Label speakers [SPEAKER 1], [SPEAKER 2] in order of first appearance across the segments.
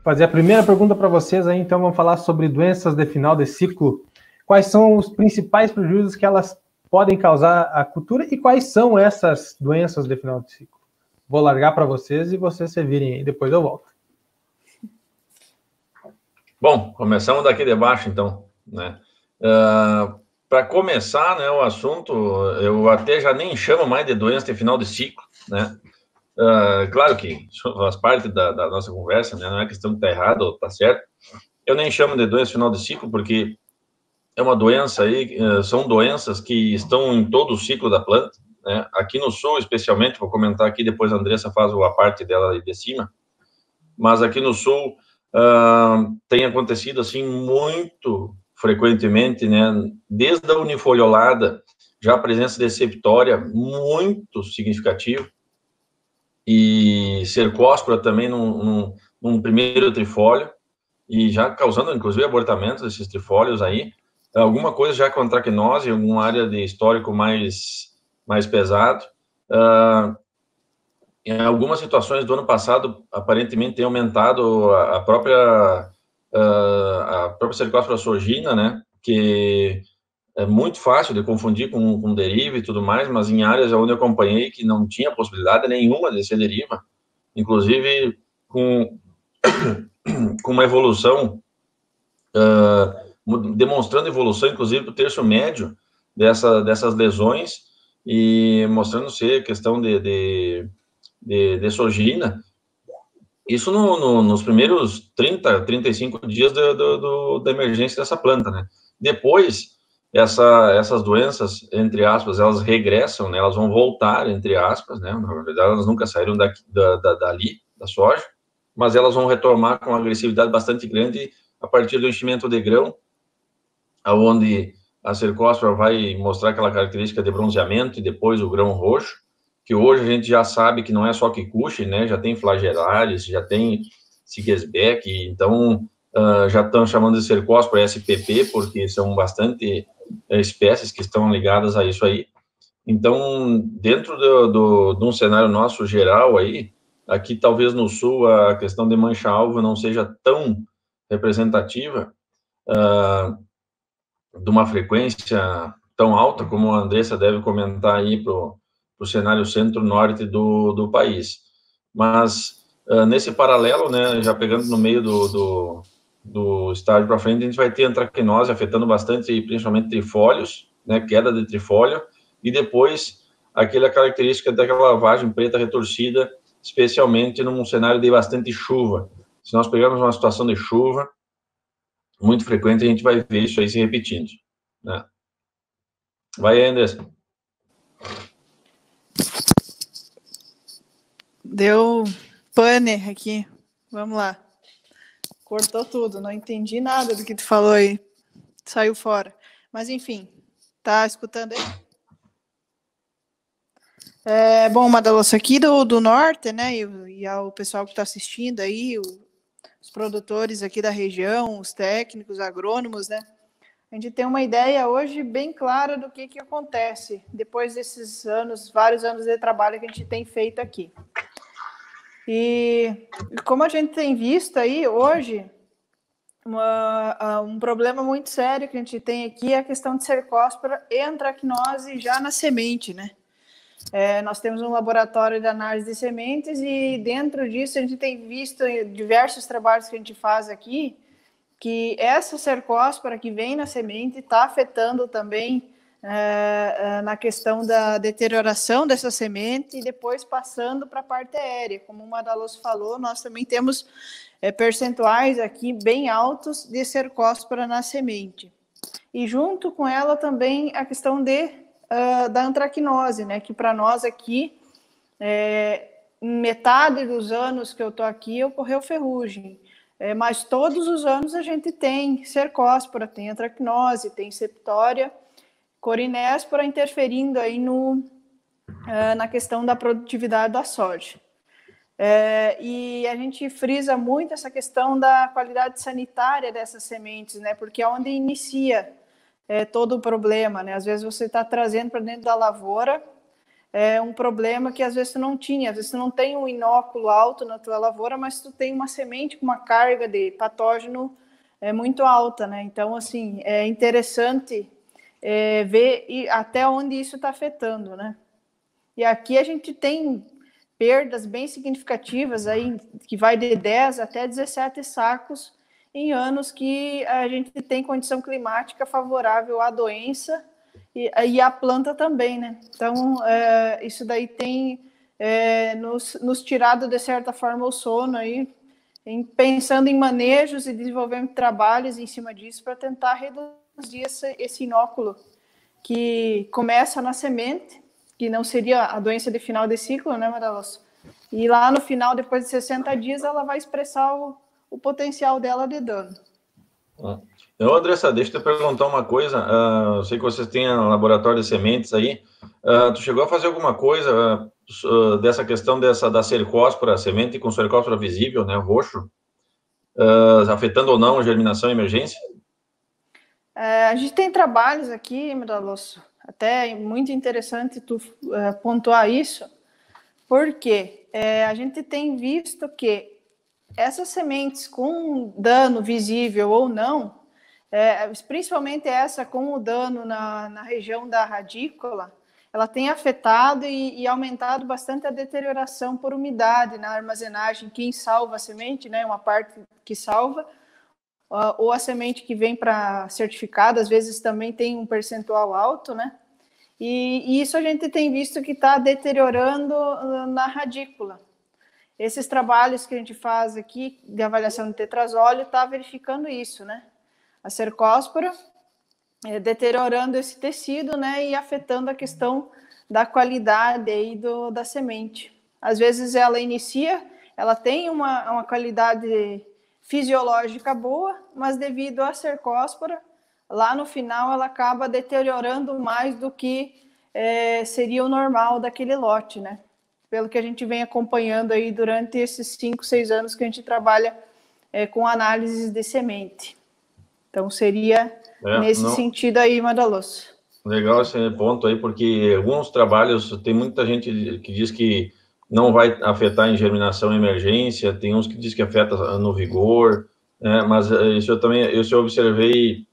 [SPEAKER 1] fazer a primeira pergunta para vocês aí, então vamos falar sobre doenças de final de ciclo. Quais são os principais prejuízos que elas podem causar à cultura e quais são essas doenças de final de ciclo? Vou largar para vocês e vocês se virem aí, depois eu volto.
[SPEAKER 2] Bom, começamos daqui de baixo, então, né? Para começar, né, o assunto, eu até já nem chamo mais de doença de final de ciclo, né? Claro que isso faz parte da nossa conversa, né? Não é questão de estar errado ou estar certo. Eu nem chamo de doença final de ciclo porque é uma doença aí, são doenças que estão em todo o ciclo da planta, né? Aqui no sul, especialmente, vou comentar aqui, depois a Andressa faz a parte dela aí de cima, mas aqui no sul tem acontecido assim muito frequentemente, né? Desde a unifoliolada, já a presença de septória muito significativa, e cercóspora também num primeiro trifólio, e já causando, inclusive, abortamentos desses trifólios aí, alguma coisa já com antracnose, alguma área de histórico mais pesado. Em algumas situações do ano passado, aparentemente tem aumentado a própria cercóspora sorgina, né, que é muito fácil de confundir com deriva e tudo mais, mas em áreas onde eu acompanhei que não tinha possibilidade nenhuma de ser deriva, inclusive com uma evolução, demonstrando evolução, inclusive, para o terço médio dessas lesões, e mostrando ser questão de sorgina. Isso nos primeiros 35 dias da emergência dessa planta, né? Depois, essas doenças, entre aspas, elas regressam, né? Elas vão voltar, entre aspas, né? Na verdade, elas nunca saíram dali, da soja, mas elas vão retomar com uma agressividade bastante grande a partir do enchimento de grão, onde a cercóspora vai mostrar aquela característica de bronzeamento e depois o grão roxo, que hoje a gente já sabe que não é só Kikuchi, né? Já tem Flagelaris, já tem Sigesbeck, então já estão chamando de cercóspora SPP, porque são bastante espécies que estão ligadas a isso aí. Então, dentro de um cenário nosso geral aí, aqui talvez no sul a questão de mancha-alvo não seja tão representativa, de uma frequência tão alta como a Andressa deve comentar aí para o cenário centro-norte do país. Mas, nesse paralelo, né, já pegando no meio do estágio para frente, a gente vai ter antracnose afetando bastante, principalmente trifólios, né, queda de trifólio, e depois aquela característica daquela lavagem preta retorcida, especialmente num cenário de bastante chuva. Se nós pegarmos uma situação de chuva, muito frequente, a gente vai ver isso aí se repetindo, né? Vai, Anderson.
[SPEAKER 3] Deu pane aqui. Vamos lá. Cortou tudo, não entendi nada do que tu falou aí. Saiu fora. Mas, enfim, tá escutando aí? Bom, Madalosso, aqui do norte, né, e ao pessoal que está assistindo aí, os produtores aqui da região, os técnicos, agrônomos, né, a gente tem uma ideia hoje bem clara do que acontece depois desses anos, vários anos de trabalho que a gente tem feito aqui. E como a gente tem visto aí hoje, um problema muito sério que a gente tem aqui é a questão de cercóspora e antracnose já na semente, né? Nós temos um laboratório de análise de sementes e dentro disso a gente tem visto diversos trabalhos que a gente faz aqui que essa cercóspora que vem na semente está afetando também na questão da deterioração dessa semente e depois passando para a parte aérea. Como o Madalosso falou, nós também temos percentuais aqui bem altos de cercóspora na semente. E junto com ela também a questão da antracnose, né, que para nós aqui, em metade dos anos que eu estou aqui, ocorreu ferrugem. Mas todos os anos a gente tem cercóspora, tem antracnose, tem septória, corinéspora interferindo aí na questão da produtividade da soja. E a gente frisa muito essa questão da qualidade sanitária dessas sementes, né, porque é onde inicia todo o problema, né? Às vezes você está trazendo para dentro da lavoura um problema que às vezes tu não tinha. Às vezes tu não tem um inóculo alto na tua lavoura, mas tu tem uma semente com uma carga de patógeno muito alta, né? Então, assim, é interessante ver até onde isso está afetando, né? E aqui a gente tem perdas bem significativas, aí, que vai de 10 até 17 sacos em anos que a gente tem condição climática favorável à doença e à planta também, né? Então, isso daí tem nos tirado, de certa forma, o sono aí, pensando em manejos e desenvolvendo trabalhos em cima disso para tentar reduzir esse inóculo que começa na semente, que não seria a doença de final de ciclo, né, Madaloso? E lá no final, depois de 60 dias, ela vai expressar o potencial dela de dano.
[SPEAKER 2] Eu, Andressa, deixa eu te perguntar uma coisa. Eu sei que vocês têm um laboratório de sementes aí. Tu chegou a fazer alguma coisa dessa questão da cercóspora, semente com cercóspora visível, né, roxo, afetando ou não a germinação e emergência?
[SPEAKER 3] A gente tem trabalhos aqui, Madaloso, até muito interessante tu pontuar isso, porque a gente tem visto que essas sementes com dano visível ou não, principalmente essa com o dano na região da radícula, ela tem afetado e aumentado bastante a deterioração por umidade na armazenagem. Quem salva a semente, né, uma parte que salva, ou a semente que vem para certificado, às vezes também tem um percentual alto, né? E isso a gente tem visto que está deteriorando na radícula. Esses trabalhos que a gente faz aqui de avaliação de tetrazóleo está verificando isso, né? A cercóspora deteriorando esse tecido, né? E afetando a questão da qualidade aí da semente. Às vezes ela ela tem uma qualidade fisiológica boa, mas devido à cercóspora, lá no final ela acaba deteriorando mais do que seria o normal daquele lote, né? Pelo que a gente vem acompanhando aí durante esses 5, 6 anos que a gente trabalha com análises de semente. Então, seria nesse sentido aí, Madaloso.
[SPEAKER 2] Legal esse ponto aí, porque alguns trabalhos, tem muita gente que diz que não vai afetar em germinação e emergência, tem uns que diz que afeta no vigor, né? Mas isso eu observei,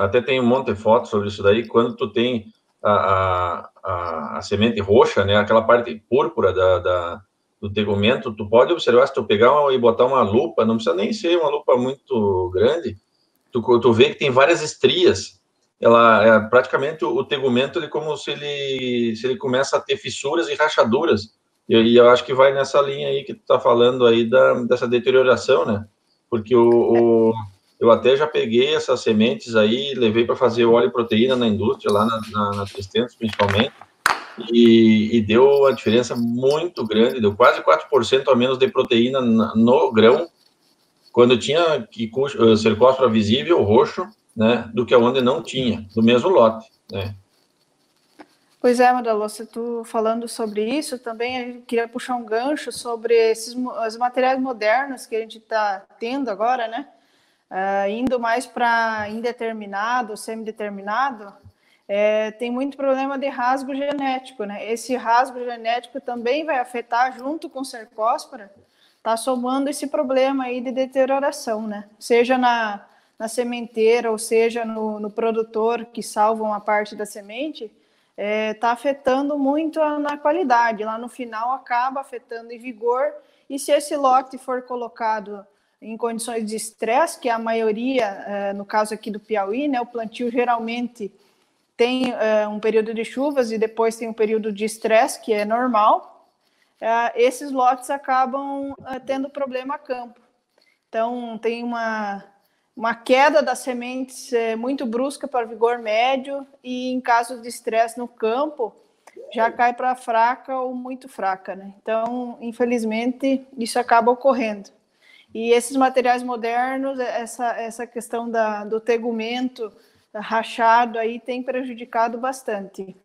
[SPEAKER 2] até tem um monte de fotos sobre isso daí, quando tu tem a semente roxa, né, aquela parte púrpura do tegumento, tu pode observar, se tu pegar e botar uma lupa, não precisa nem ser uma lupa muito grande, tu vê que tem várias estrias. Ela praticamente o tegumento, ele como se ele começa a ter fissuras e rachaduras, e eu acho que vai nessa linha aí que tu tá falando aí dessa deterioração, né? Porque eu até já peguei essas sementes aí, levei para fazer óleo e proteína na indústria, lá na Tristentos, principalmente, e deu uma diferença muito grande, deu quase 4% a menos de proteína no grão, quando tinha cercóspora visível, roxo, né, do que onde não tinha, do mesmo lote, né.
[SPEAKER 3] Pois é, Madaloso, tu falando sobre isso, também eu queria puxar um gancho sobre os materiais modernos que a gente está tendo agora, né, indo mais para indeterminado, semideterminado, tem muito problema de rasgo genético, né, esse rasgo genético também vai afetar, junto com cercóspora, está somando esse problema aí de deterioração, né? Seja na sementeira ou seja no produtor que salva uma parte da semente, está afetando muito na qualidade. Lá no final acaba afetando em vigor, e se esse lote for colocado em condições de estresse, que é a maioria, no caso aqui do Piauí, né, o plantio geralmente tem um período de chuvas e depois tem um período de estresse, que é normal, esses lotes acabam tendo problema a campo. Então, tem uma queda das sementes muito brusca para vigor médio, e em caso de estresse no campo, já cai para fraca ou muito fraca, né? Então, infelizmente, isso acaba ocorrendo. E esses materiais modernos, essa questão do tegumento rachado aí tem prejudicado bastante.